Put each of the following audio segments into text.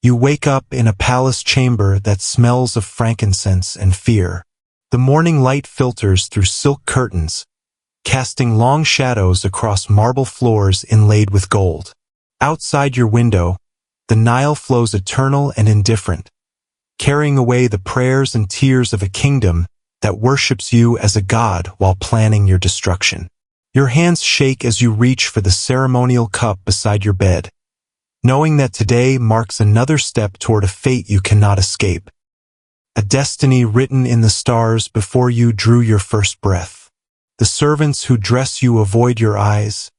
You wake up in a palace chamber that smells of frankincense and fear. The morning light filters through silk curtains, casting long shadows across marble floors inlaid with gold. Outside your window, the Nile flows eternal and indifferent, carrying away the prayers and tears of a kingdom that worships you as a god while planning your destruction. Your hands shake as you reach for the ceremonial cup beside your bed, knowing that today marks another step toward a fate you cannot escape, a destiny written in the stars before you drew your first breath. The servants who dress you avoid your eyes,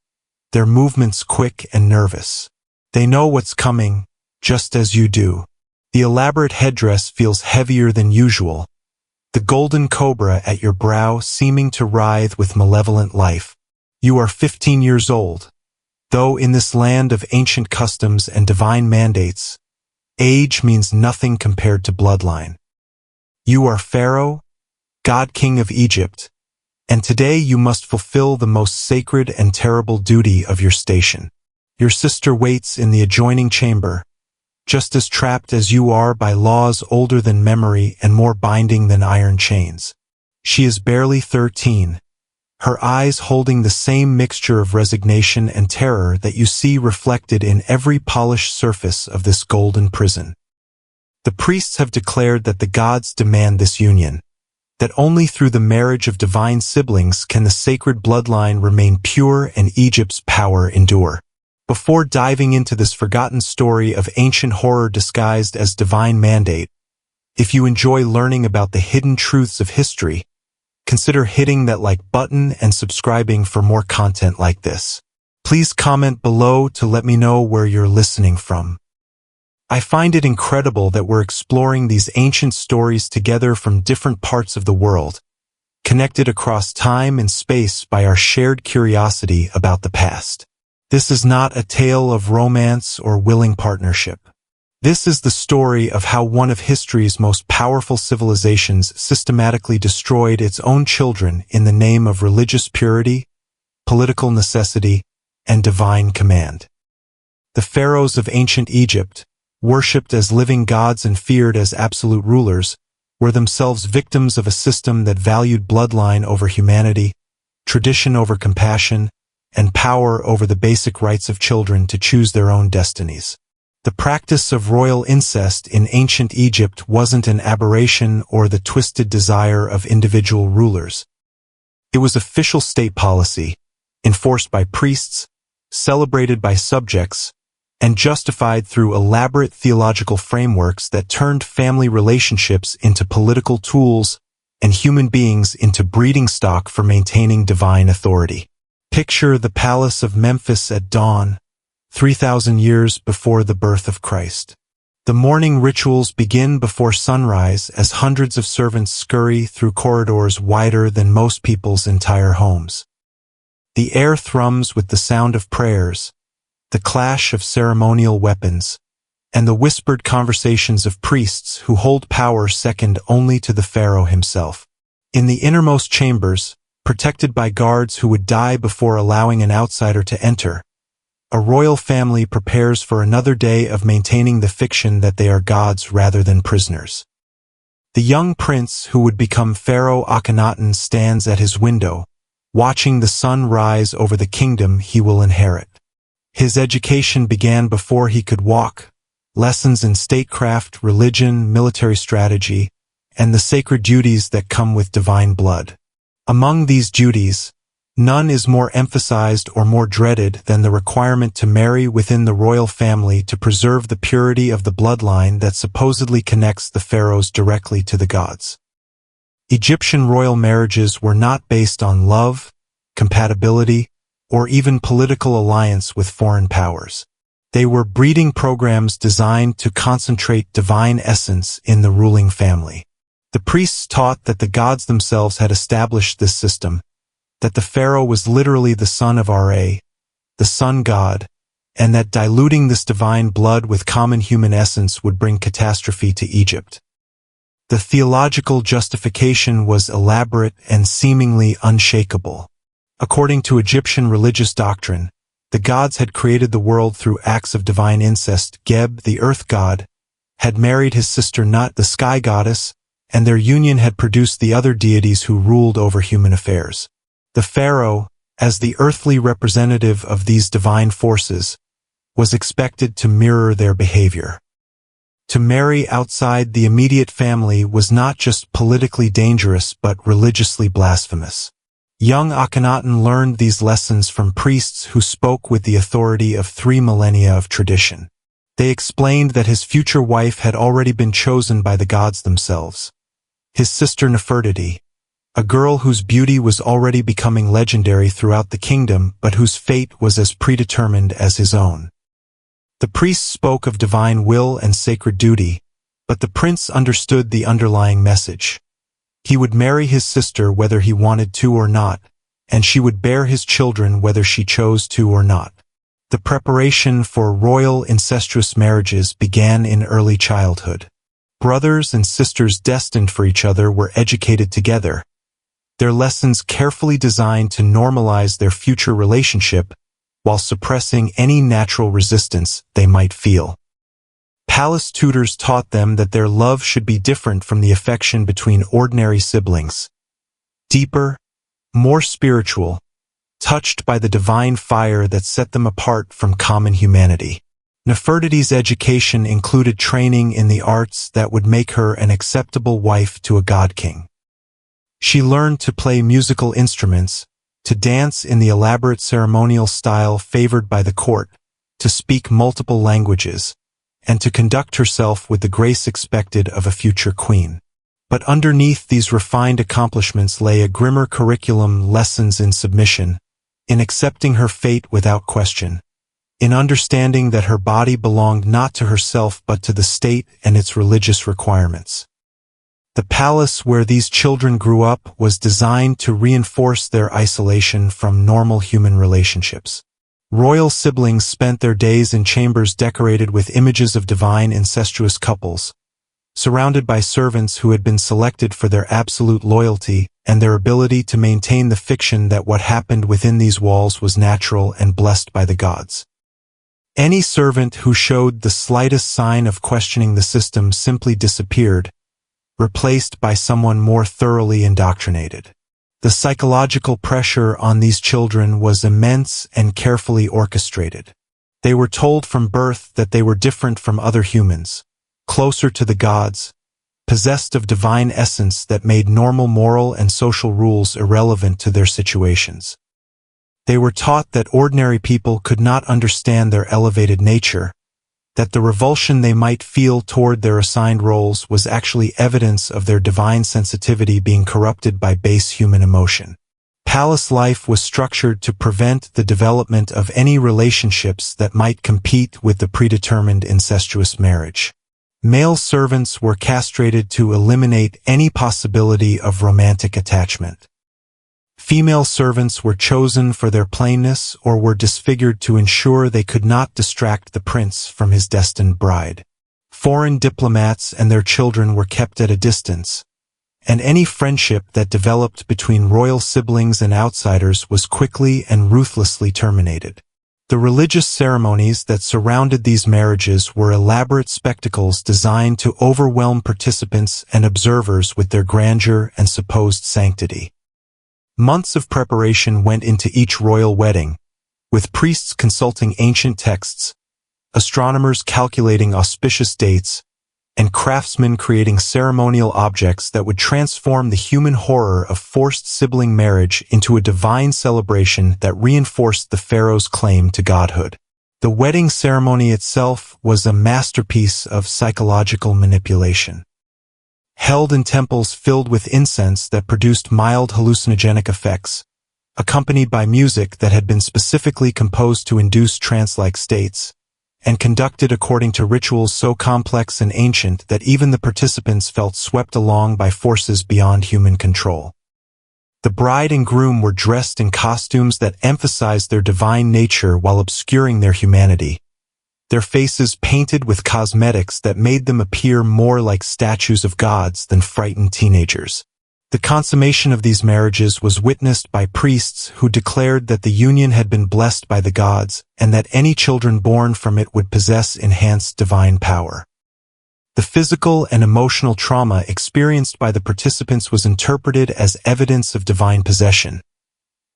their movements quick and nervous. They know what's coming, just as you do. The elaborate headdress feels heavier than usual, the golden cobra at your brow seeming to writhe with malevolent life. You are 15 years old, though in this land of ancient customs and divine mandates, age means nothing compared to bloodline. You are Pharaoh, God King of Egypt, and today you must fulfill the most sacred and terrible duty of your station. Your sister waits in the adjoining chamber, just as trapped as you are by laws older than memory and more binding than iron chains. She is barely 13, her eyes holding the same mixture of resignation and terror that you see reflected in every polished surface of this golden prison. The priests have declared that the gods demand this union, that only through the marriage of divine siblings can the sacred bloodline remain pure and Egypt's power endure. Before diving into this forgotten story of ancient horror disguised as divine mandate, if you enjoy learning about the hidden truths of history, consider hitting that like button and subscribing for more content like this. Please comment below to let me know where you're listening from. I find it incredible that we're exploring these ancient stories together from different parts of the world, connected across time and space by our shared curiosity about the past. This is not a tale of romance or willing partnership. This is the story of how one of history's most powerful civilizations systematically destroyed its own children in the name of religious purity, political necessity, and divine command. The pharaohs of ancient Egypt, worshipped as living gods and feared as absolute rulers, were themselves victims of a system that valued bloodline over humanity, tradition over compassion, and power over the basic rights of children to choose their own destinies. The practice of royal incest in ancient Egypt wasn't an aberration or the twisted desire of individual rulers. It was official state policy, enforced by priests, celebrated by subjects, and justified through elaborate theological frameworks that turned family relationships into political tools and human beings into breeding stock for maintaining divine authority. Picture the Palace of Memphis at dawn, 3,000 years before the birth of Christ. The morning rituals begin before sunrise as hundreds of servants scurry through corridors wider than most people's entire homes. The air thrums with the sound of prayers, the clash of ceremonial weapons, and the whispered conversations of priests who hold power second only to the pharaoh himself. In the innermost chambers, protected by guards who would die before allowing an outsider to enter, a royal family prepares for another day of maintaining the fiction that they are gods rather than prisoners. The young prince who would become Pharaoh Akhenaten stands at his window, watching the sun rise over the kingdom he will inherit. His education began before he could walk, lessons in statecraft, religion, military strategy, and the sacred duties that come with divine blood. Among these duties, none is more emphasized or more dreaded than the requirement to marry within the royal family to preserve the purity of the bloodline that supposedly connects the pharaohs directly to the gods. Egyptian royal marriages were not based on love, compatibility, or even political alliance with foreign powers. They were breeding programs designed to concentrate divine essence in the ruling family. The priests taught that the gods themselves had established this system, that the pharaoh was literally the son of Ra, the sun god, and that diluting this divine blood with common human essence would bring catastrophe to Egypt. The theological justification was elaborate and seemingly unshakable. According to Egyptian religious doctrine, the gods had created the world through acts of divine incest. Geb, the earth god, had married his sister Nut, the sky goddess, and their union had produced the other deities who ruled over human affairs. The pharaoh, as the earthly representative of these divine forces, was expected to mirror their behavior. To marry outside the immediate family was not just politically dangerous but religiously blasphemous. Young Akhenaten learned these lessons from priests who spoke with the authority of 3 millennia of tradition. They explained that his future wife had already been chosen by the gods themselves. His sister Nefertiti, a girl whose beauty was already becoming legendary throughout the kingdom but whose fate was as predetermined as his own. The priests spoke of divine will and sacred duty, but the prince understood the underlying message. He would marry his sister whether he wanted to or not, and she would bear his children whether she chose to or not. The preparation for royal incestuous marriages began in early childhood. Brothers and sisters destined for each other were educated together, their lessons carefully designed to normalize their future relationship while suppressing any natural resistance they might feel. Palace tutors taught them that their love should be different from the affection between ordinary siblings. Deeper, more spiritual, touched by the divine fire that set them apart from common humanity. Nefertiti's education included training in the arts that would make her an acceptable wife to a god-king. She learned to play musical instruments, to dance in the elaborate ceremonial style favored by the court, to speak multiple languages, and to conduct herself with the grace expected of a future queen. But underneath these refined accomplishments lay a grimmer curriculum: lessons in submission, in accepting her fate without question, in understanding that her body belonged not to herself but to the state and its religious requirements. The palace where these children grew up was designed to reinforce their isolation from normal human relationships. Royal siblings spent their days in chambers decorated with images of divine incestuous couples, surrounded by servants who had been selected for their absolute loyalty and their ability to maintain the fiction that what happened within these walls was natural and blessed by the gods. Any servant who showed the slightest sign of questioning the system simply disappeared, replaced by someone more thoroughly indoctrinated. The psychological pressure on these children was immense and carefully orchestrated. They were told from birth that they were different from other humans, closer to the gods, possessed of divine essence that made normal moral and social rules irrelevant to their situations. They were taught that ordinary people could not understand their elevated nature, that the revulsion they might feel toward their assigned roles was actually evidence of their divine sensitivity being corrupted by base human emotion. Palace life was structured to prevent the development of any relationships that might compete with the predetermined incestuous marriage. Male servants were castrated to eliminate any possibility of romantic attachment. Female servants were chosen for their plainness or were disfigured to ensure they could not distract the prince from his destined bride. Foreign diplomats and their children were kept at a distance, and any friendship that developed between royal siblings and outsiders was quickly and ruthlessly terminated. The religious ceremonies that surrounded these marriages were elaborate spectacles designed to overwhelm participants and observers with their grandeur and supposed sanctity. Months of preparation went into each royal wedding, with priests consulting ancient texts, astronomers calculating auspicious dates, and craftsmen creating ceremonial objects that would transform the human horror of forced sibling marriage into a divine celebration that reinforced the pharaoh's claim to godhood. The wedding ceremony itself was a masterpiece of psychological manipulation. Held in temples filled with incense that produced mild hallucinogenic effects, accompanied by music that had been specifically composed to induce trance-like states, and conducted according to rituals so complex and ancient that even the participants felt swept along by forces beyond human control. The bride and groom were dressed in costumes that emphasized their divine nature while obscuring their humanity, their faces painted with cosmetics that made them appear more like statues of gods than frightened teenagers. The consummation of these marriages was witnessed by priests who declared that the union had been blessed by the gods and that any children born from it would possess enhanced divine power. The The physical and emotional trauma experienced by the participants was interpreted as evidence of divine possession.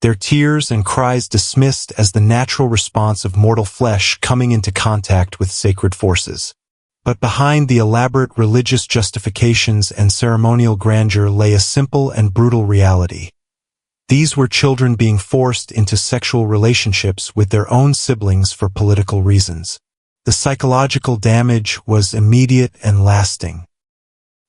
Their tears and cries dismissed as the natural response of mortal flesh coming into contact with sacred forces. But behind the elaborate religious justifications and ceremonial grandeur lay a simple and brutal reality. These were children being forced into sexual relationships with their own siblings for political reasons. The psychological damage was immediate and lasting.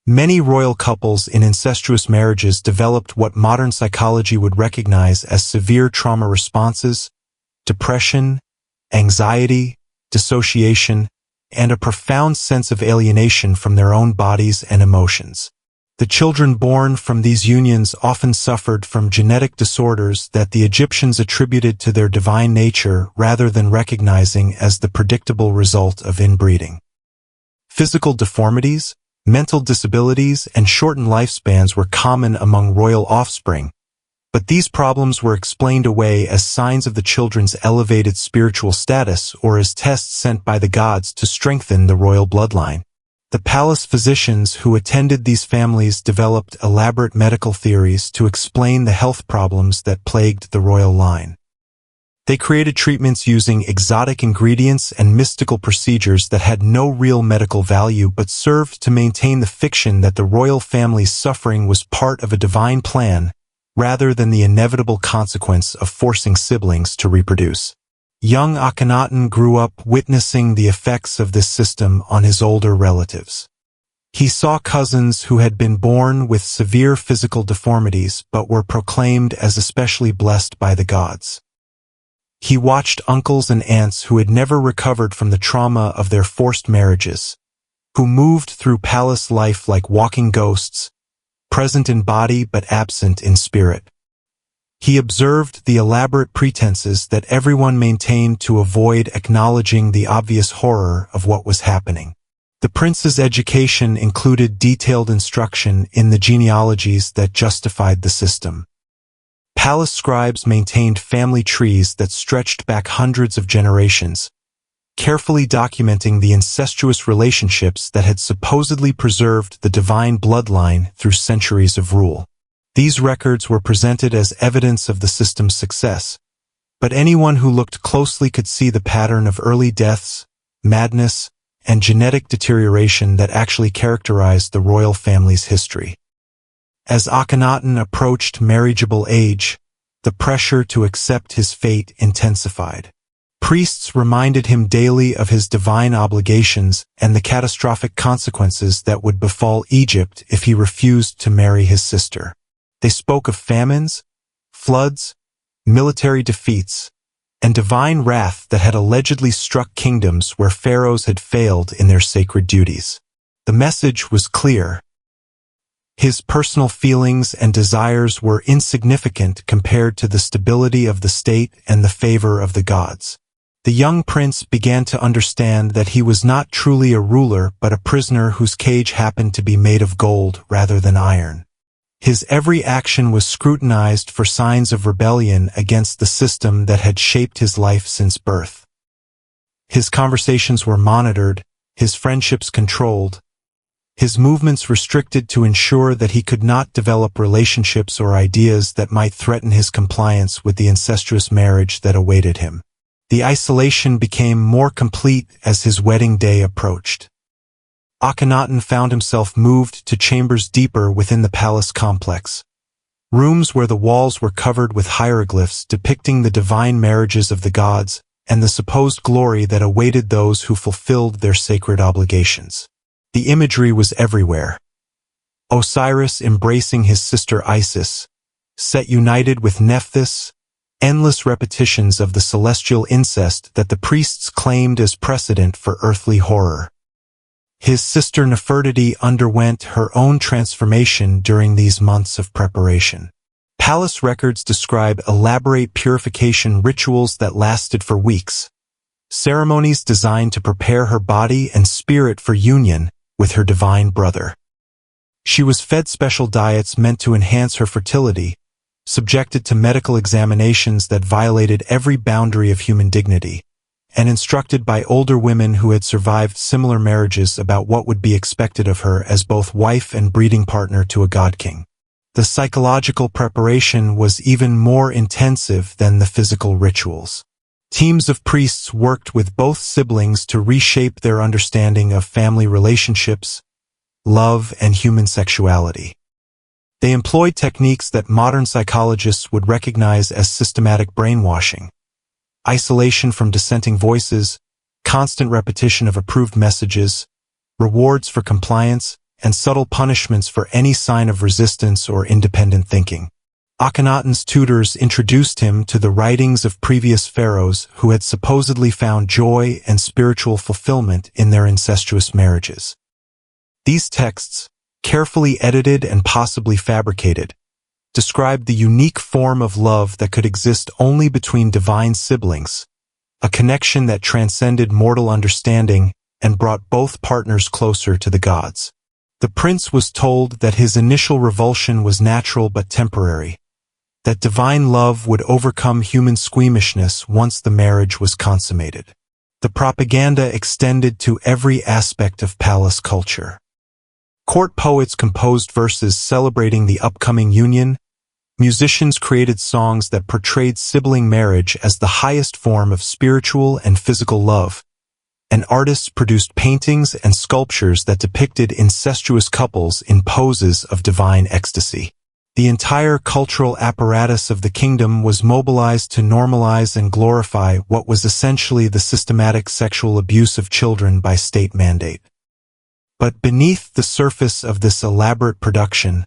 Many royal couples in incestuous marriages developed what modern psychology would recognize as severe trauma responses, depression, anxiety, dissociation, and a profound sense of alienation from their own bodies and emotions. The children born from these unions often suffered from genetic disorders that the Egyptians attributed to their divine nature rather than recognizing as the predictable result of inbreeding. Physical deformities, mental disabilities, and shortened lifespans were common among royal offspring, but these problems were explained away as signs of the children's elevated spiritual status or as tests sent by the gods to strengthen the royal bloodline. The palace physicians who attended these families developed elaborate medical theories to explain the health problems that plagued the royal line. They created treatments using exotic ingredients and mystical procedures that had no real medical value but served to maintain the fiction that the royal family's suffering was part of a divine plan, rather than the inevitable consequence of forcing siblings to reproduce. Young Akhenaten grew up witnessing the effects of this system on his older relatives. He saw cousins who had been born with severe physical deformities but were proclaimed as especially blessed by the gods. He watched uncles and aunts who had never recovered from the trauma of their forced marriages, who moved through palace life like walking ghosts, present in body but absent in spirit. He observed the elaborate pretenses that everyone maintained to avoid acknowledging the obvious horror of what was happening. The prince's education included detailed instruction in the genealogies that justified the system. Palace scribes maintained family trees that stretched back hundreds of generations, carefully documenting the incestuous relationships that had supposedly preserved the divine bloodline through centuries of rule. These records were presented as evidence of the system's success, but anyone who looked closely could see the pattern of early deaths, madness, and genetic deterioration that actually characterized the royal family's history. As Akhenaten approached marriageable age, the pressure to accept his fate intensified. Priests reminded him daily of his divine obligations and the catastrophic consequences that would befall Egypt if he refused to marry his sister. They spoke of famines, floods, military defeats, and divine wrath that had allegedly struck kingdoms where pharaohs had failed in their sacred duties. The message was clear. His personal feelings and desires were insignificant compared to the stability of the state and the favor of the gods. The young prince began to understand that he was not truly a ruler but a prisoner whose cage happened to be made of gold rather than iron. His every action was scrutinized for signs of rebellion against the system that had shaped his life since birth. His conversations were monitored, his friendships controlled, his movements restricted to ensure that he could not develop relationships or ideas that might threaten his compliance with the incestuous marriage that awaited him. The isolation became more complete as his wedding day approached. Akhenaten found himself moved to chambers deeper within the palace complex, rooms where the walls were covered with hieroglyphs depicting the divine marriages of the gods and the supposed glory that awaited those who fulfilled their sacred obligations. The imagery was everywhere. Osiris embracing his sister Isis, Set united with Nephthys, endless repetitions of the celestial incest that the priests claimed as precedent for earthly horror. His sister Nefertiti underwent her own transformation during these months of preparation. Palace records describe elaborate purification rituals that lasted for weeks, ceremonies designed to prepare her body and spirit for union with her divine brother. She was fed special diets meant to enhance her fertility, subjected to medical examinations that violated every boundary of human dignity, and instructed by older women who had survived similar marriages about what would be expected of her as both wife and breeding partner to a god-king. The psychological preparation was even more intensive than the physical rituals. Teams of priests worked with both siblings to reshape their understanding of family relationships, love, and human sexuality. They employed techniques that modern psychologists would recognize as systematic brainwashing: isolation from dissenting voices, constant repetition of approved messages, rewards for compliance, and subtle punishments for any sign of resistance or independent thinking. Akhenaten's tutors introduced him to the writings of previous pharaohs who had supposedly found joy and spiritual fulfillment in their incestuous marriages. These texts, carefully edited and possibly fabricated, described the unique form of love that could exist only between divine siblings, a connection that transcended mortal understanding and brought both partners closer to the gods. The prince was told that his initial revulsion was natural but temporary, that divine love would overcome human squeamishness once the marriage was consummated. The propaganda extended to every aspect of palace culture. Court poets composed verses celebrating the upcoming union, musicians created songs that portrayed sibling marriage as the highest form of spiritual and physical love, and artists produced paintings and sculptures that depicted incestuous couples in poses of divine ecstasy. The entire cultural apparatus of the kingdom was mobilized to normalize and glorify what was essentially the systematic sexual abuse of children by state mandate. But beneath the surface of this elaborate production,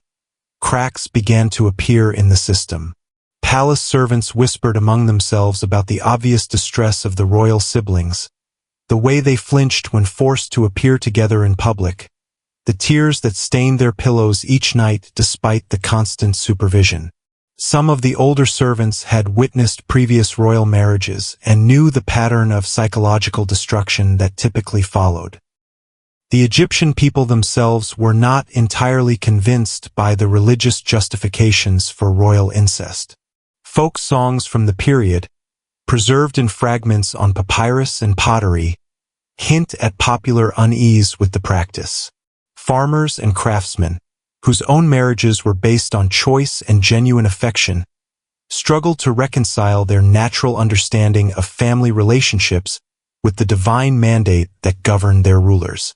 cracks began to appear in the system. Palace servants whispered among themselves about the obvious distress of the royal siblings, the way they flinched when forced to appear together in public, the tears that stained their pillows each night despite the constant supervision. Some of the older servants had witnessed previous royal marriages and knew the pattern of psychological destruction that typically followed. The Egyptian people themselves were not entirely convinced by the religious justifications for royal incest. Folk songs from the period, preserved in fragments on papyrus and pottery, hint at popular unease with the practice. Farmers and craftsmen, whose own marriages were based on choice and genuine affection, struggled to reconcile their natural understanding of family relationships with the divine mandate that governed their rulers.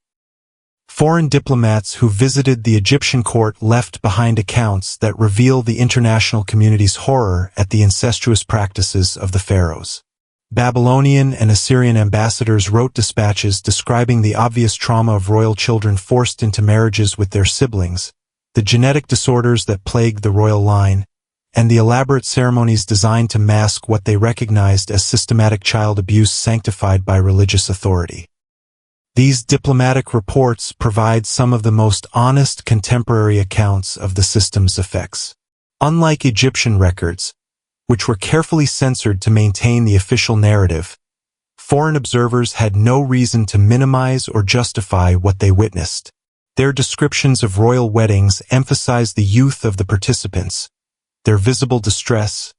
Foreign diplomats who visited the Egyptian court left behind accounts that reveal the international community's horror at the incestuous practices of the pharaohs. Babylonian and Assyrian ambassadors wrote dispatches describing the obvious trauma of royal children forced into marriages with their siblings, the genetic disorders that plagued the royal line, and the elaborate ceremonies designed to mask what they recognized as systematic child abuse sanctified by religious authority. These diplomatic reports provide some of the most honest contemporary accounts of the system's effects. Unlike Egyptian records, which were carefully censored to maintain the official narrative, foreign observers had no reason to minimize or justify what they witnessed. Their descriptions of royal weddings emphasized the youth of the participants, their visible distress,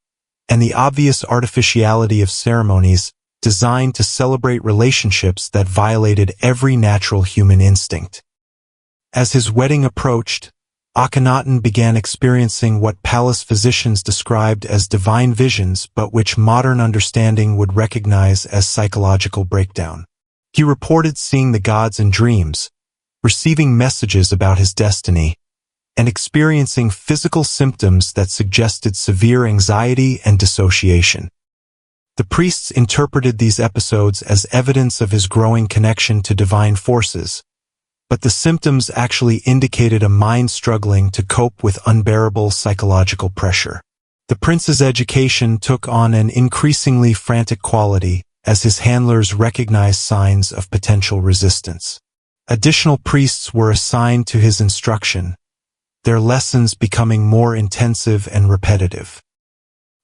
and the obvious artificiality of ceremonies designed to celebrate relationships that violated every natural human instinct. As his wedding approached, Akhenaten began experiencing what palace physicians described as divine visions but which modern understanding would recognize as psychological breakdown. He reported seeing the gods in dreams, receiving messages about his destiny, and experiencing physical symptoms that suggested severe anxiety and dissociation. The priests interpreted these episodes as evidence of his growing connection to divine forces, but the symptoms actually indicated a mind struggling to cope with unbearable psychological pressure. The prince's education took on an increasingly frantic quality as his handlers recognized signs of potential resistance. Additional priests were assigned to his instruction, their lessons becoming more intensive and repetitive.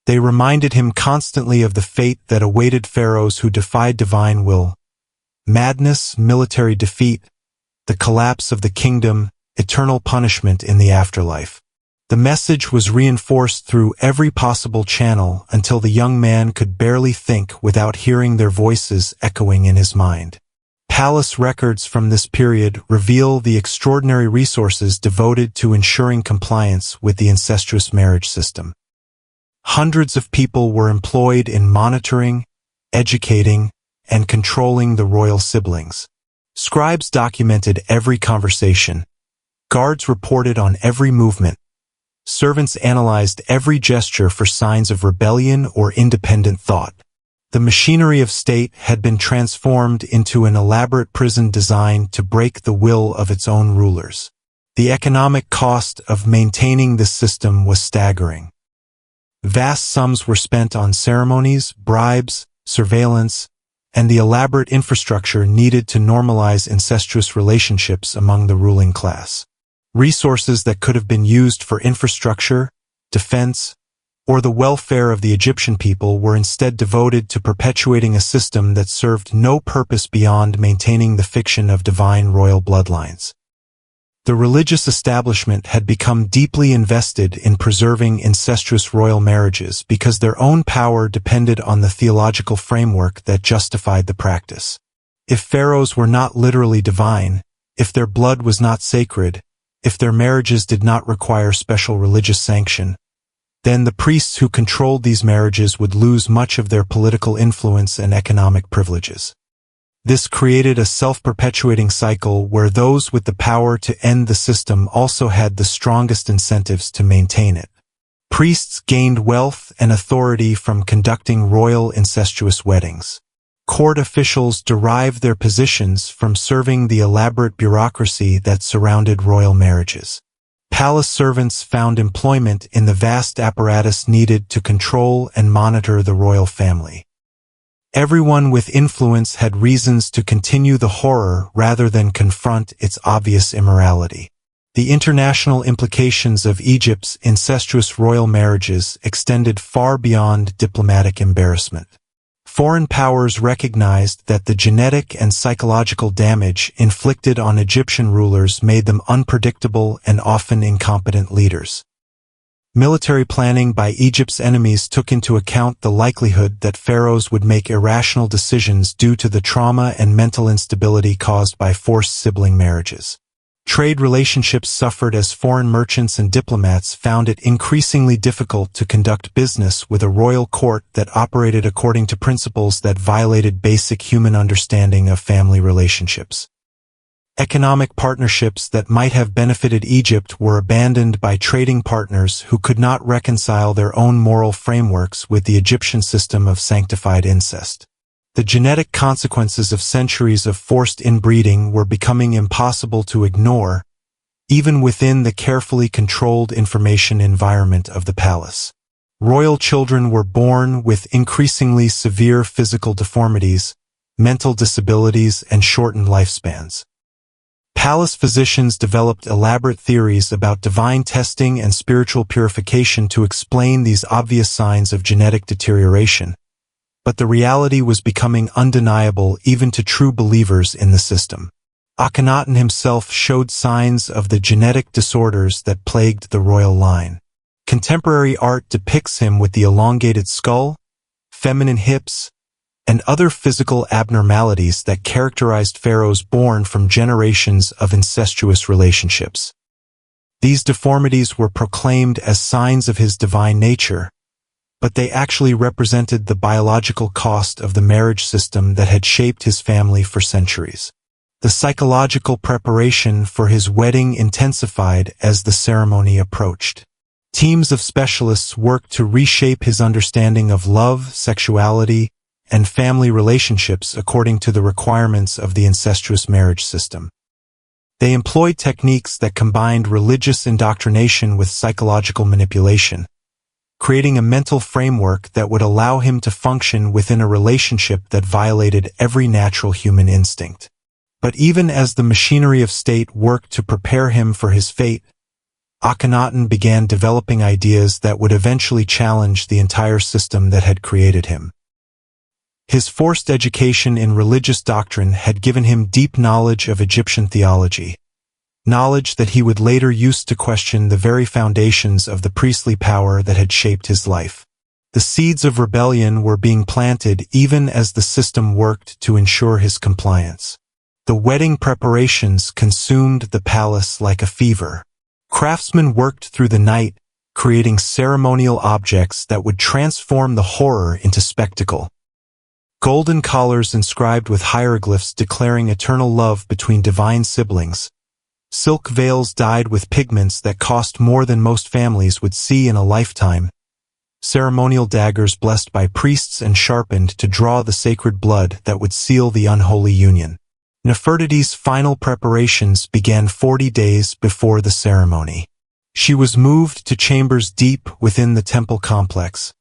They reminded him constantly of the fate that awaited pharaohs who defied divine will: madness, military defeat, the collapse of the kingdom, eternal punishment in the afterlife. The message was reinforced through every possible channel until the young man could barely think without hearing their voices echoing in his mind. Palace records from this period reveal the extraordinary resources devoted to ensuring compliance with the incestuous marriage system. Hundreds of people were employed in monitoring, educating, and controlling the royal siblings. Scribes documented every conversation. Guards reported on every movement. Servants analyzed every gesture for signs of rebellion or independent thought. The machinery of state had been transformed into an elaborate prison designed to break the will of its own rulers. The economic cost of maintaining this system was staggering. Vast sums were spent on ceremonies, bribes, surveillance, and the elaborate infrastructure needed to normalize incestuous relationships among the ruling class. Resources that could have been used for infrastructure, defense, or the welfare of the Egyptian people were instead devoted to perpetuating a system that served no purpose beyond maintaining the fiction of divine royal bloodlines. The religious establishment had become deeply invested in preserving incestuous royal marriages because their own power depended on the theological framework that justified the practice. If pharaohs were not literally divine, if their blood was not sacred, if their marriages did not require special religious sanction, then the priests who controlled these marriages would lose much of their political influence and economic privileges. This created a self-perpetuating cycle where those with the power to end the system also had the strongest incentives to maintain it. Priests gained wealth and authority from conducting royal incestuous weddings. Court officials derived their positions from serving the elaborate bureaucracy that surrounded royal marriages. Palace servants found employment in the vast apparatus needed to control and monitor the royal family. Everyone with influence had reasons to continue the horror rather than confront its obvious immorality. The international implications of Egypt's incestuous royal marriages extended far beyond diplomatic embarrassment. Foreign powers recognized that the genetic and psychological damage inflicted on Egyptian rulers made them unpredictable and often incompetent leaders. Military planning by Egypt's enemies took into account the likelihood that pharaohs would make irrational decisions due to the trauma and mental instability caused by forced sibling marriages. Trade relationships suffered as foreign merchants and diplomats found it increasingly difficult to conduct business with a royal court that operated according to principles that violated basic human understanding of family relationships. Economic partnerships that might have benefited Egypt were abandoned by trading partners who could not reconcile their own moral frameworks with the Egyptian system of sanctified incest. The genetic consequences of centuries of forced inbreeding were becoming impossible to ignore, even within the carefully controlled information environment of the palace. Royal children were born with increasingly severe physical deformities, mental disabilities, and shortened lifespans. Palace physicians developed elaborate theories about divine testing and spiritual purification to explain these obvious signs of genetic deterioration. But the reality was becoming undeniable even to true believers in the system. Akhenaten himself showed signs of the genetic disorders that plagued the royal line. Contemporary art depicts him with the elongated skull, feminine hips, and other physical abnormalities that characterized pharaohs born from generations of incestuous relationships. These deformities were proclaimed as signs of his divine nature, but they actually represented the biological cost of the marriage system that had shaped his family for centuries. The psychological preparation for his wedding intensified as the ceremony approached. Teams of specialists worked to reshape his understanding of love, sexuality, and family relationships according to the requirements of the incestuous marriage system. They employed techniques that combined religious indoctrination with psychological manipulation, creating a mental framework that would allow him to function within a relationship that violated every natural human instinct. But even as the machinery of state worked to prepare him for his fate, Akhenaten began developing ideas that would eventually challenge the entire system that had created him. His forced education in religious doctrine had given him deep knowledge of Egyptian theology. knowledge that he would later use to question the very foundations of the priestly power that had shaped his life. The seeds of rebellion were being planted even as the system worked to ensure his compliance. The wedding preparations consumed the palace like a fever. Craftsmen worked through the night, creating ceremonial objects that would transform the horror into spectacle. Golden collars inscribed with hieroglyphs declaring eternal love between divine siblings. Silk veils dyed with pigments that cost more than most families would see in a lifetime. Ceremonial daggers blessed by priests and sharpened to draw the sacred blood that would seal the unholy union. Nefertiti's final preparations began 40 days before the ceremony. She was moved to chambers deep within the temple complex,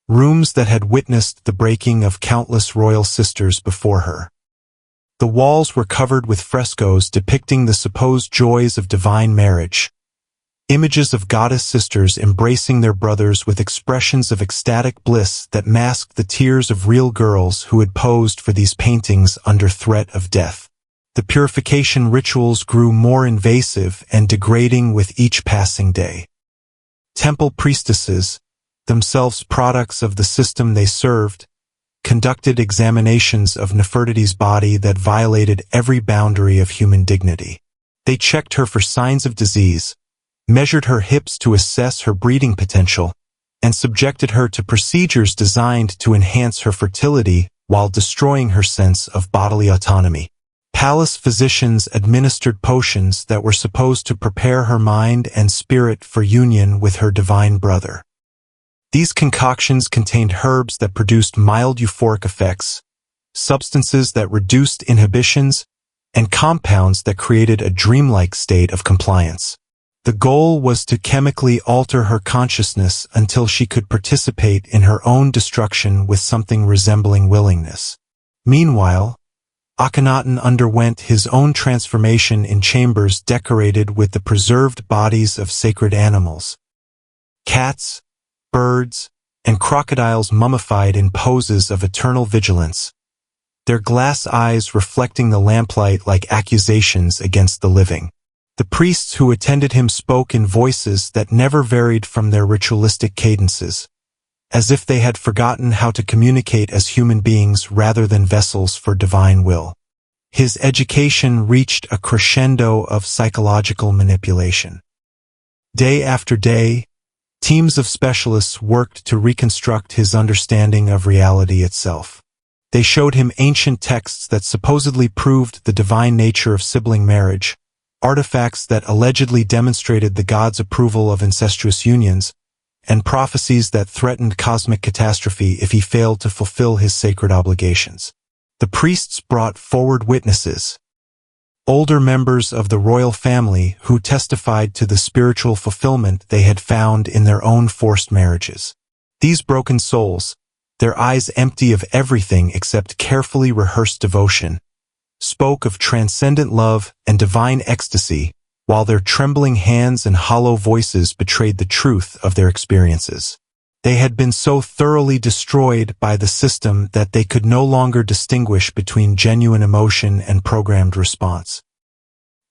rooms that had witnessed the breaking of countless royal sisters before her. The walls were covered with frescoes depicting the supposed joys of divine marriage, images of goddess sisters embracing their brothers with expressions of ecstatic bliss that masked the tears of real girls who had posed for these paintings under threat of death. The purification rituals grew more invasive and degrading with each passing day. Temple priestesses, themselves products of the system they served, conducted examinations of Nefertiti's body that violated every boundary of human dignity. They checked her for signs of disease, measured her hips to assess her breeding potential, and subjected her to procedures designed to enhance her fertility while destroying her sense of bodily autonomy. Palace physicians administered potions that were supposed to prepare her mind and spirit for union with her divine brother. These concoctions contained herbs that produced mild euphoric effects, substances that reduced inhibitions, and compounds that created a dreamlike state of compliance. The goal was to chemically alter her consciousness until she could participate in her own destruction with something resembling willingness. Meanwhile, Akhenaten underwent his own transformation in chambers decorated with the preserved bodies of sacred animals. Cats, birds, and crocodiles mummified in poses of eternal vigilance, their glass eyes reflecting the lamplight like accusations against the living. The priests who attended him spoke in voices that never varied from their ritualistic cadences, as if they had forgotten how to communicate as human beings rather than vessels for divine will. His education reached a crescendo of psychological manipulation. Day after day, teams of specialists worked to reconstruct his understanding of reality itself. They showed him ancient texts that supposedly proved the divine nature of sibling marriage, artifacts that allegedly demonstrated the gods' approval of incestuous unions, and prophecies that threatened cosmic catastrophe if he failed to fulfill his sacred obligations. The priests brought forward witnesses, older members of the royal family who testified to the spiritual fulfillment they had found in their own forced marriages. These broken souls, their eyes empty of everything except carefully rehearsed devotion, spoke of transcendent love and divine ecstasy, while their trembling hands and hollow voices betrayed the truth of their experiences. They had been so thoroughly destroyed by the system that they could no longer distinguish between genuine emotion and programmed response.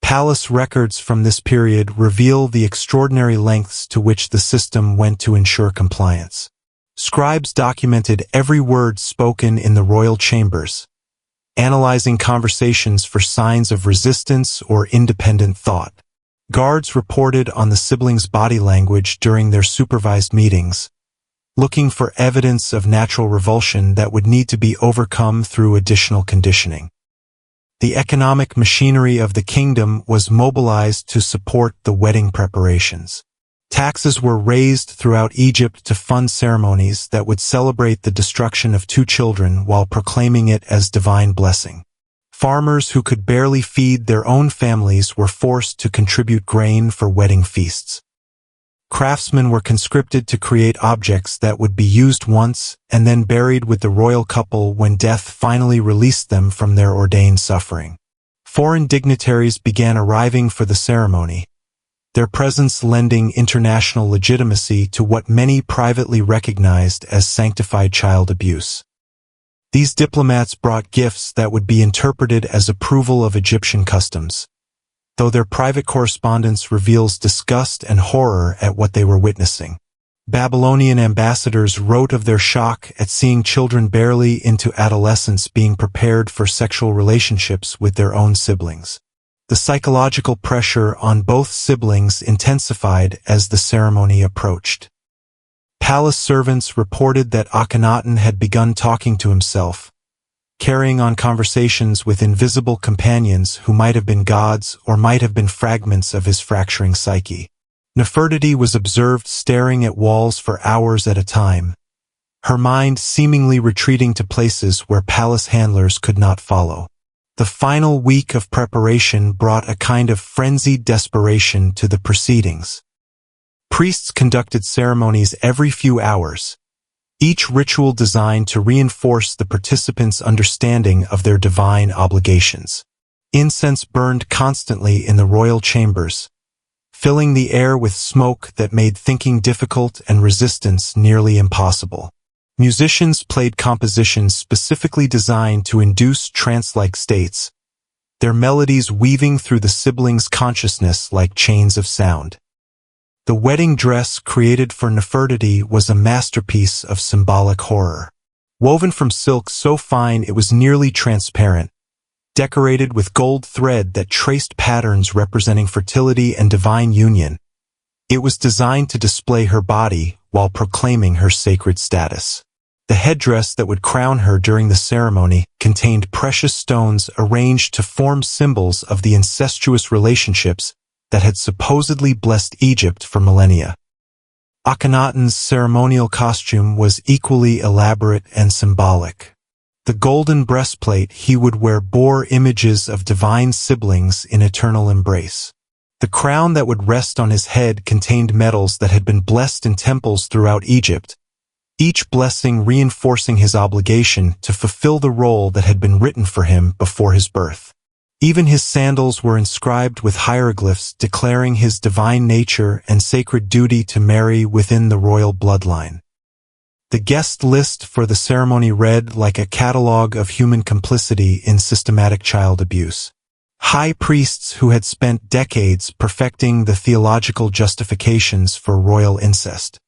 Palace records from this period reveal the extraordinary lengths to which the system went to ensure compliance. Scribes documented every word spoken in the royal chambers, analyzing conversations for signs of resistance or independent thought. Guards reported on the siblings' body language during their supervised meetings, looking for evidence of natural revulsion that would need to be overcome through additional conditioning. The economic machinery of the kingdom was mobilized to support the wedding preparations. Taxes were raised throughout Egypt to fund ceremonies that would celebrate the destruction of two children while proclaiming it as divine blessing. Farmers who could barely feed their own families were forced to contribute grain for wedding feasts. Craftsmen were conscripted to create objects that would be used once and then buried with the royal couple when death finally released them from their ordained suffering. Foreign dignitaries began arriving for the ceremony, their presence lending international legitimacy to what many privately recognized as sanctified child abuse. These diplomats brought gifts that would be interpreted as approval of Egyptian customs, though their private correspondence reveals disgust and horror at what they were witnessing. Babylonian ambassadors wrote of their shock at seeing children barely into adolescence being prepared for sexual relationships with their own siblings. The psychological pressure on both siblings intensified as the ceremony approached. Palace servants reported that Akhenaten had begun talking to himself, carrying on conversations with invisible companions who might have been gods or might have been fragments of his fracturing psyche. Nefertiti was observed staring at walls for hours at a time, her mind seemingly retreating to places where palace handlers could not follow. The final week of preparation brought a kind of frenzied desperation to the proceedings. Priests conducted ceremonies every few hours, each ritual designed to reinforce the participants' understanding of their divine obligations. Incense burned constantly in the royal chambers, filling the air with smoke that made thinking difficult and resistance nearly impossible. Musicians played compositions specifically designed to induce trance-like states, their melodies weaving through the siblings' consciousness like chains of sound. The wedding dress created for Nefertiti was a masterpiece of symbolic horror. Woven from silk so fine it was nearly transparent, decorated with gold thread that traced patterns representing fertility and divine union, it was designed to display her body while proclaiming her sacred status. The headdress that would crown her during the ceremony contained precious stones arranged to form symbols of the incestuous relationships that had supposedly blessed Egypt for millennia. Akhenaten's ceremonial costume was equally elaborate and symbolic. The golden breastplate he would wear bore images of divine siblings in eternal embrace. The crown that would rest on his head contained metals that had been blessed in temples throughout Egypt, each blessing reinforcing his obligation to fulfill the role that had been written for him before his birth. Even his sandals were inscribed with hieroglyphs declaring his divine nature and sacred duty to marry within the royal bloodline. The guest list for the ceremony read like a catalogue of human complicity in systematic child abuse. High priests who had spent decades perfecting the theological justifications for royal incest.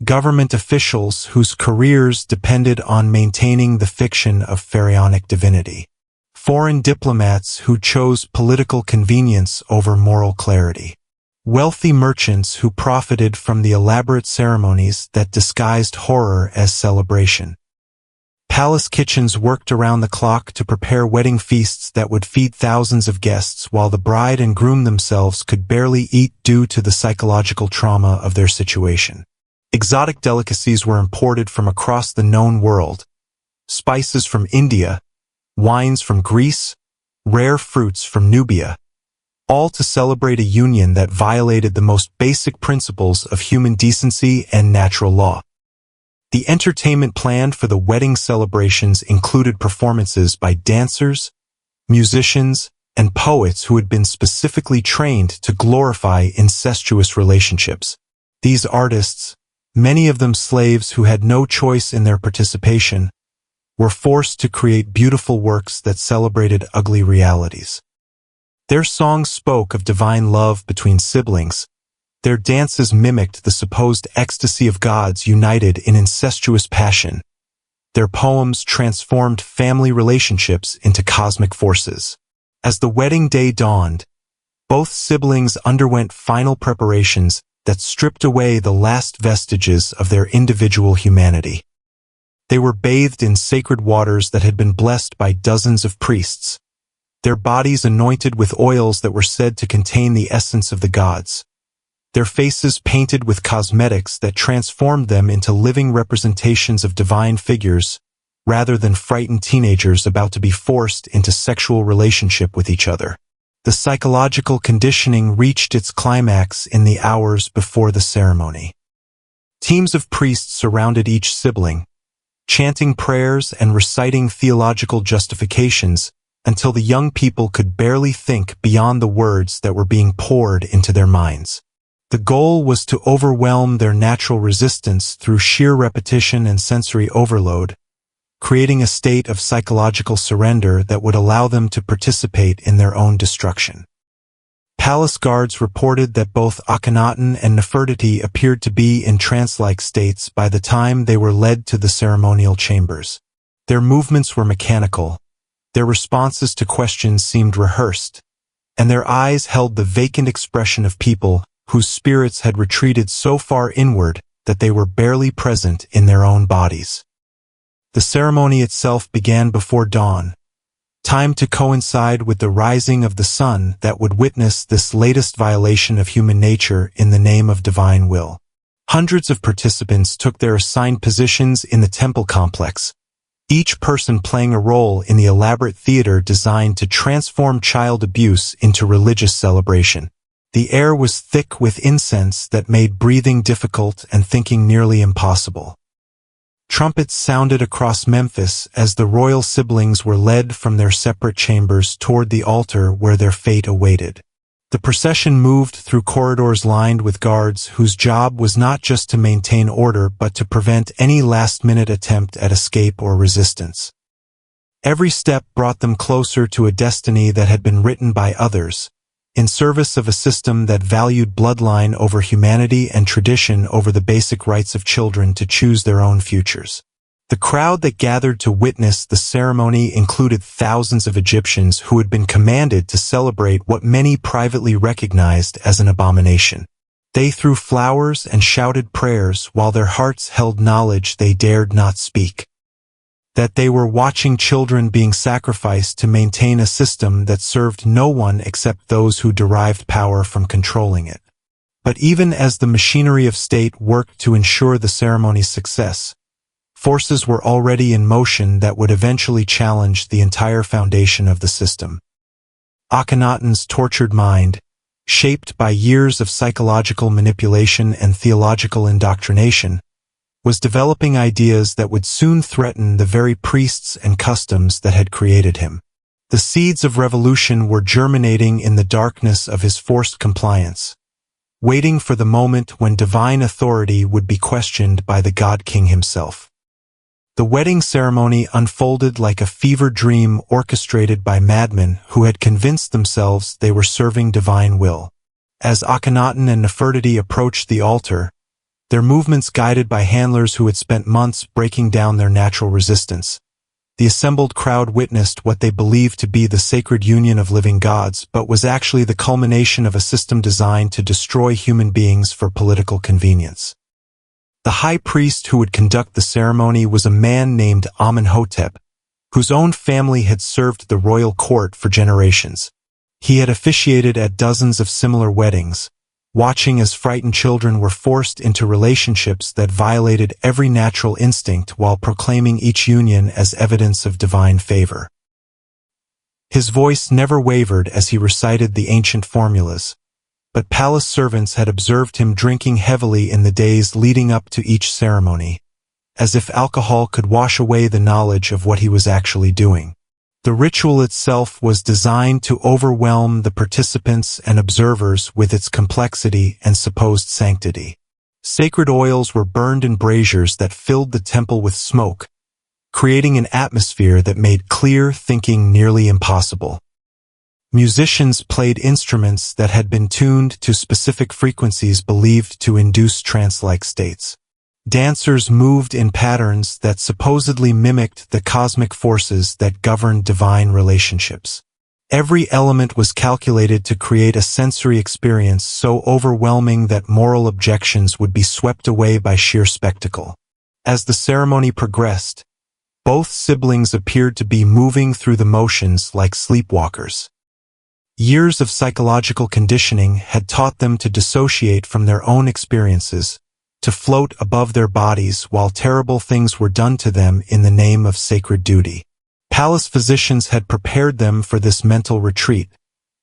Government officials whose careers depended on maintaining the fiction of pharaonic divinity. Foreign diplomats who chose political convenience over moral clarity. Wealthy merchants who profited from the elaborate ceremonies that disguised horror as celebration. Palace kitchens worked around the clock to prepare wedding feasts that would feed thousands of guests while the bride and groom themselves could barely eat due to the psychological trauma of their situation. Exotic delicacies were imported from across the known world. Spices from India, wines from Greece, rare fruits from Nubia, all to celebrate a union that violated the most basic principles of human decency and natural law. The entertainment planned for the wedding celebrations included performances by dancers, musicians, and poets who had been specifically trained to glorify incestuous relationships. These artists, many of them slaves who had no choice in their participation, were forced to create beautiful works that celebrated ugly realities. Their songs spoke of divine love between siblings. Their dances mimicked the supposed ecstasy of gods united in incestuous passion. Their poems transformed family relationships into cosmic forces. As the wedding day dawned, both siblings underwent final preparations that stripped away the last vestiges of their individual humanity. They were bathed in sacred waters that had been blessed by dozens of priests, their bodies anointed with oils that were said to contain the essence of the gods, their faces painted with cosmetics that transformed them into living representations of divine figures, rather than frightened teenagers about to be forced into sexual relationship with each other. The psychological conditioning reached its climax in the hours before the ceremony. Teams of priests surrounded each sibling, chanting prayers and reciting theological justifications until the young people could barely think beyond the words that were being poured into their minds. The goal was to overwhelm their natural resistance through sheer repetition and sensory overload, creating a state of psychological surrender that would allow them to participate in their own destruction. Palace guards reported that both Akhenaten and Nefertiti appeared to be in trance-like states by the time they were led to the ceremonial chambers. Their movements were mechanical, their responses to questions seemed rehearsed, and their eyes held the vacant expression of people whose spirits had retreated so far inward that they were barely present in their own bodies. The ceremony itself began before dawn, time to coincide with the rising of the sun that would witness this latest violation of human nature in the name of divine will. Hundreds of participants took their assigned positions in the temple complex, each person playing a role in the elaborate theater designed to transform child abuse into religious celebration. The air was thick with incense that made breathing difficult and thinking nearly impossible. Trumpets sounded across Memphis as the royal siblings were led from their separate chambers toward the altar where their fate awaited. The procession moved through corridors lined with guards whose job was not just to maintain order but to prevent any last-minute attempt at escape or resistance. Every step brought them closer to a destiny that had been written by others, in service of a system that valued bloodline over humanity and tradition over the basic rights of children to choose their own futures. The crowd that gathered to witness the ceremony included thousands of Egyptians who had been commanded to celebrate what many privately recognized as an abomination. They threw flowers and shouted prayers while their hearts held knowledge they dared not speak. That they were watching children being sacrificed to maintain a system that served no one except those who derived power from controlling it. But even as the machinery of state worked to ensure the ceremony's success, forces were already in motion that would eventually challenge the entire foundation of the system. Akhenaten's tortured mind, shaped by years of psychological manipulation and theological indoctrination, was developing ideas that would soon threaten the very priests and customs that had created him. The seeds of revolution were germinating in the darkness of his forced compliance, waiting for the moment when divine authority would be questioned by the God King himself. The wedding ceremony unfolded like a fever dream orchestrated by madmen who had convinced themselves they were serving divine will. As Akhenaten and Nefertiti approached the altar, their movements guided by handlers who had spent months breaking down their natural resistance, the assembled crowd witnessed what they believed to be the sacred union of living gods, but was actually the culmination of a system designed to destroy human beings for political convenience. The high priest who would conduct the ceremony was a man named Amenhotep, whose own family had served the royal court for generations. He had officiated at dozens of similar weddings, watching as frightened children were forced into relationships that violated every natural instinct while proclaiming each union as evidence of divine favor. His voice never wavered as he recited the ancient formulas, but palace servants had observed him drinking heavily in the days leading up to each ceremony, as if alcohol could wash away the knowledge of what he was actually doing. The ritual itself was designed to overwhelm the participants and observers with its complexity and supposed sanctity. Sacred oils were burned in braziers that filled the temple with smoke, creating an atmosphere that made clear thinking nearly impossible. Musicians played instruments that had been tuned to specific frequencies believed to induce trance-like states. Dancers moved in patterns that supposedly mimicked the cosmic forces that governed divine relationships. Every element was calculated to create a sensory experience so overwhelming that moral objections would be swept away by sheer spectacle. As the ceremony progressed, both siblings appeared to be moving through the motions like sleepwalkers. Years of psychological conditioning had taught them to dissociate from their own experiences, to float above their bodies while terrible things were done to them in the name of sacred duty. Palace physicians had prepared them for this mental retreat,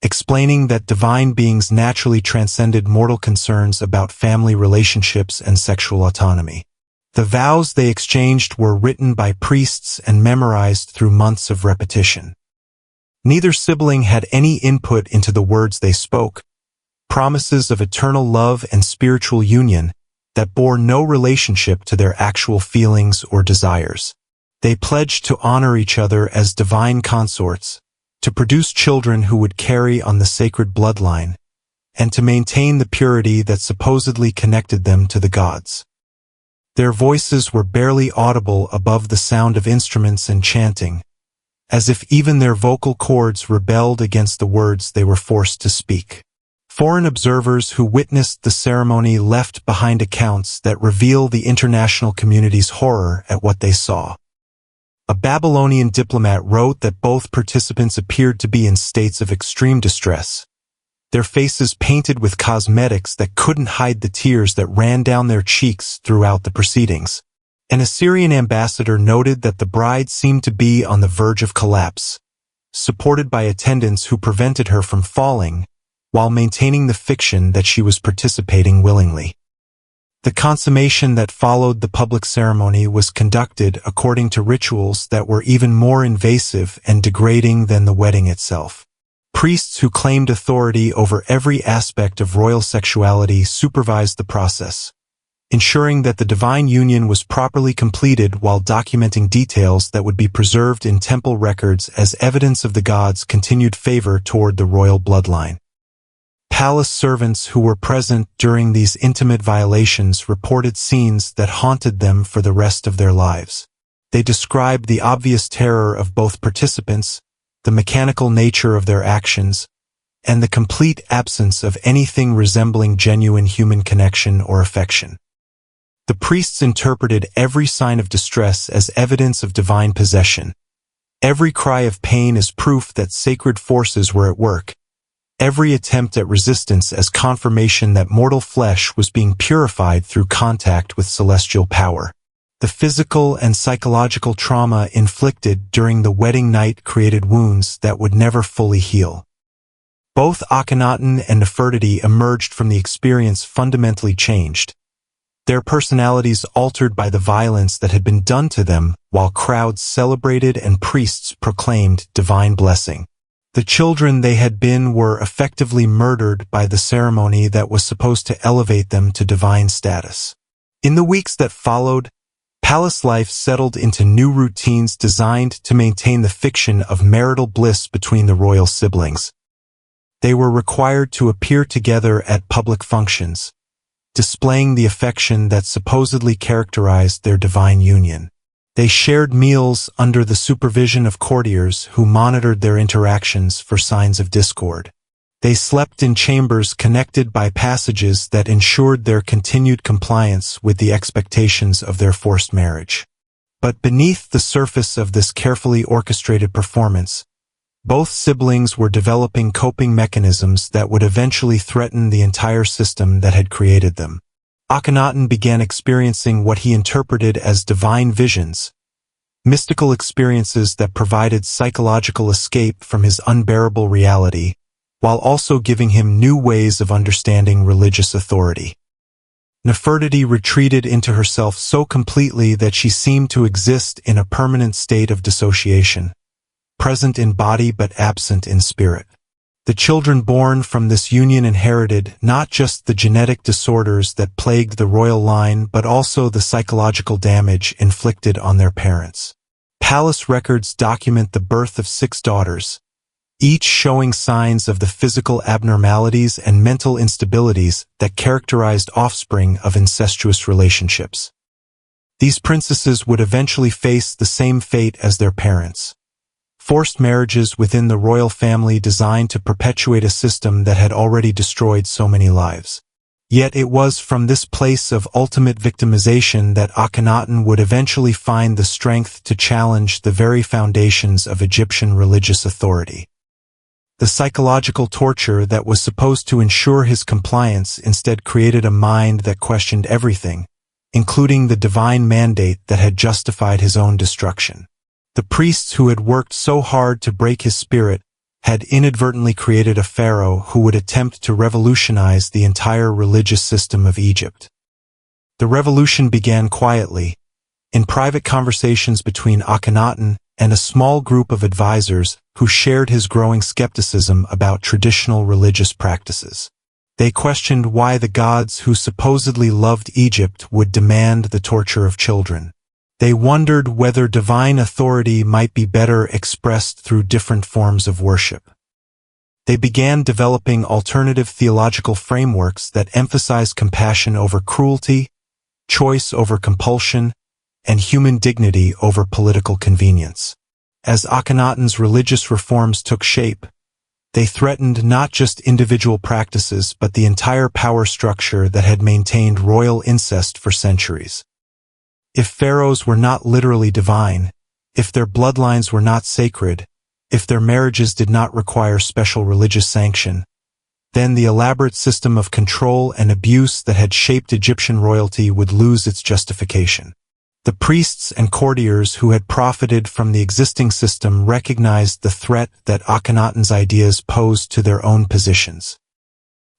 explaining that divine beings naturally transcended mortal concerns about family relationships and sexual autonomy. The vows they exchanged were written by priests and memorized through months of repetition. Neither sibling had any input into the words they spoke, promises of eternal love and spiritual union that bore no relationship to their actual feelings or desires. They pledged to honor each other as divine consorts, to produce children who would carry on the sacred bloodline, and to maintain the purity that supposedly connected them to the gods. Their voices were barely audible above the sound of instruments and chanting, as if even their vocal cords rebelled against the words they were forced to speak. Foreign observers who witnessed the ceremony left behind accounts that reveal the international community's horror at what they saw. A Babylonian diplomat wrote that both participants appeared to be in states of extreme distress, their faces painted with cosmetics that couldn't hide the tears that ran down their cheeks throughout the proceedings. An Assyrian ambassador noted that the bride seemed to be on the verge of collapse, supported by attendants who prevented her from falling, while maintaining the fiction that she was participating willingly. The consummation that followed the public ceremony was conducted according to rituals that were even more invasive and degrading than the wedding itself. Priests who claimed authority over every aspect of royal sexuality supervised the process, ensuring that the divine union was properly completed while documenting details that would be preserved in temple records as evidence of the gods' continued favor toward the royal bloodline. Palace servants who were present during these intimate violations reported scenes that haunted them for the rest of their lives. They described the obvious terror of both participants, the mechanical nature of their actions, and the complete absence of anything resembling genuine human connection or affection. The priests interpreted every sign of distress as evidence of divine possession, every cry of pain as proof that sacred forces were at work, every attempt at resistance as confirmation that mortal flesh was being purified through contact with celestial power. The physical and psychological trauma inflicted during the wedding night created wounds that would never fully heal. Both Akhenaten and Nefertiti emerged from the experience fundamentally changed, their personalities altered by the violence that had been done to them, while crowds celebrated and priests proclaimed divine blessing. The children they had been were effectively murdered by the ceremony that was supposed to elevate them to divine status. In the weeks that followed, palace life settled into new routines designed to maintain the fiction of marital bliss between the royal siblings. They were required to appear together at public functions, displaying the affection that supposedly characterized their divine union. They shared meals under the supervision of courtiers who monitored their interactions for signs of discord. They slept in chambers connected by passages that ensured their continued compliance with the expectations of their forced marriage. But beneath the surface of this carefully orchestrated performance, both siblings were developing coping mechanisms that would eventually threaten the entire system that had created them. Akhenaten began experiencing what he interpreted as divine visions, mystical experiences that provided psychological escape from his unbearable reality, while also giving him new ways of understanding religious authority. Nefertiti retreated into herself so completely that she seemed to exist in a permanent state of dissociation, present in body but absent in spirit. The children born from this union inherited not just the genetic disorders that plagued the royal line but also the psychological damage inflicted on their parents. Palace records document the birth of 6 daughters, each showing signs of the physical abnormalities and mental instabilities that characterized offspring of incestuous relationships. These princesses would eventually face the same fate as their parents. Forced marriages within the royal family designed to perpetuate a system that had already destroyed so many lives. Yet it was from this place of ultimate victimization that Akhenaten would eventually find the strength to challenge the very foundations of Egyptian religious authority. The psychological torture that was supposed to ensure his compliance instead created a mind that questioned everything, including the divine mandate that had justified his own destruction. The priests who had worked so hard to break his spirit had inadvertently created a pharaoh who would attempt to revolutionize the entire religious system of Egypt. The revolution began quietly, in private conversations between Akhenaten and a small group of advisors who shared his growing skepticism about traditional religious practices. They questioned why the gods who supposedly loved Egypt would demand the torture of children. They wondered whether divine authority might be better expressed through different forms of worship. They began developing alternative theological frameworks that emphasize compassion over cruelty, choice over compulsion, and human dignity over political convenience. As Akhenaten's religious reforms took shape, they threatened not just individual practices but the entire power structure that had maintained royal incest for centuries. If pharaohs were not literally divine, if their bloodlines were not sacred, if their marriages did not require special religious sanction, then the elaborate system of control and abuse that had shaped Egyptian royalty would lose its justification. The priests and courtiers who had profited from the existing system recognized the threat that Akhenaten's ideas posed to their own positions.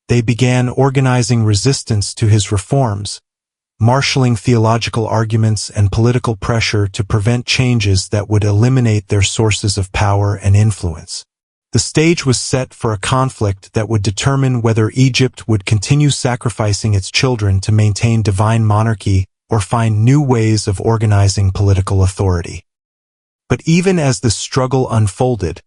They began organizing resistance to his reforms, marshaling theological arguments and political pressure to prevent changes that would eliminate their sources of power and influence. The stage was set for a conflict that would determine whether Egypt would continue sacrificing its children to maintain divine monarchy or find new ways of organizing political authority. But even as the struggle unfolded,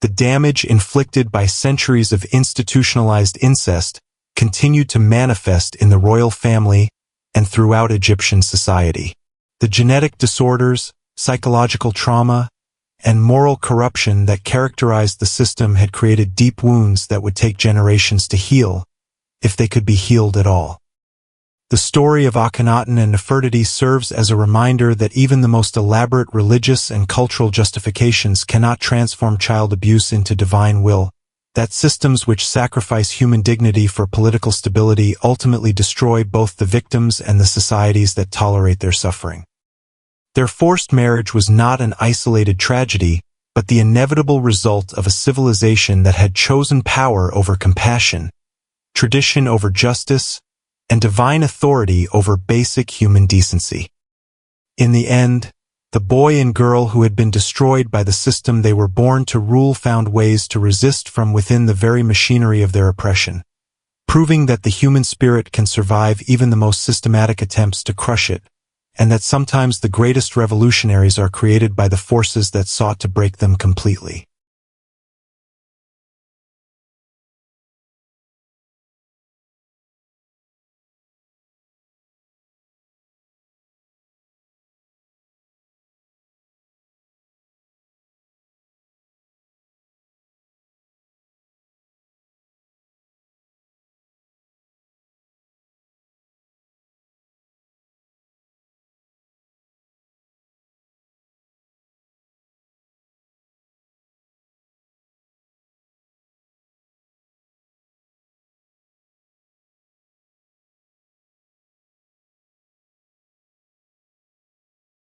the damage inflicted by centuries of institutionalized incest continued to manifest in the royal family and throughout Egyptian society. The genetic disorders, psychological trauma, and moral corruption that characterized the system had created deep wounds that would take generations to heal, if they could be healed at all. The story of Akhenaten and Nefertiti serves as a reminder that even the most elaborate religious and cultural justifications cannot transform child abuse into divine will, that systems which sacrifice human dignity for political stability ultimately destroy both the victims and the societies that tolerate their suffering. Their forced marriage was not an isolated tragedy, but the inevitable result of a civilization that had chosen power over compassion, tradition over justice, and divine authority over basic human decency. In the end, the boy and girl who had been destroyed by the system they were born to rule found ways to resist from within the very machinery of their oppression, proving that the human spirit can survive even the most systematic attempts to crush it, and that sometimes the greatest revolutionaries are created by the forces that sought to break them completely.